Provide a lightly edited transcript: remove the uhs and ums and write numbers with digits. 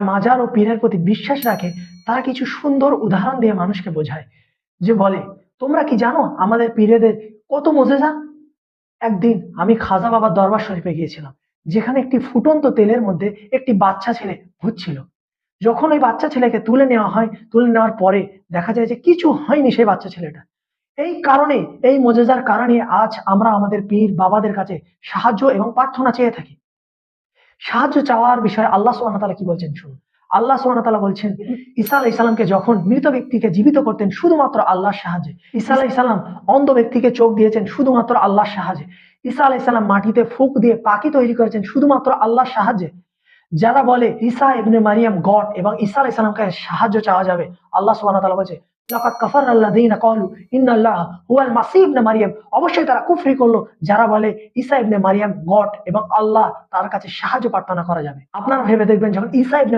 মাজার ও পীরের প্রতি বিশ্বাস রাখে তারা কিছু সুন্দর উদাহরণ দিয়ে মানুষকে বোঝায়, যে বলে, তোমরা কি জানো আমাদের পীরেদের কত মোজেজা? একদিন আমি খাজা বাবার দরবার শরীফে গিয়েছিলাম, যেখানে একটি ফুটন্ত তেলের মধ্যে একটি বাচ্চা ছেলে ঘুরছিল। যখন ওই বাচ্চা ছেলেকে তুলে নেওয়া হয়, তুলে নেওয়ার পরে দেখা যায় যে কিছু হয়নি সেই বাচ্চা ছেলেটা। এই কারণে, এই মোজেজার কারণে আজ আমরা আমাদের পীর বাবাদের কাছে সাহায্য এবং প্রার্থনা চেয়ে থাকি। সাহায্য চাওয়ার বিষয়ে আল্লাহ সুবহানাহু ওয়া তাআলা কি বলছেন শুনুন। আল্লাহ সুবহানাহু ওয়া তাআলা বলছেন, ঈসা আলাইহিস সালামকে যখন মৃত ব্যক্তিকে জীবিত করতেন শুধুমাত্র আল্লাহর সাহায্যে। ঈসা আলাইহিস সালাম অন্ধ ব্যক্তিকে চোখ দিয়েছেন শুধুমাত্র আল্লাহর সাহায্যে। ঈসা আলাইহিস সালাম মাটিতে ফুঁক দিয়ে পাখি তৈরি করেছেন শুধুমাত্র আল্লাহর সাহায্যে। যারা বলে ঈসা ইবনে মারিয়াম গড এবং ঈসা আলাইহিস সালামকে সাহায্য চাওয়া যাবে, আল্লাহ সুবহানাহু ওয়া তাআলা বলছে, লাকাদ কাফারা আল্লাযীনা ক্বালু ইন্নাল্লাহা হুয়াল মাসীহ ইবনে মারিয়াম। অবশ্যই তারা কুফরি করলো যারা বলে ঈসা ইবনে মারিয়াম গড এবং আল্লাহ তার কাছে সাহায্য প্রার্থনা করা যাবে। আপনারা ভেবে দেখবেন, যখন ঈসা ইবনে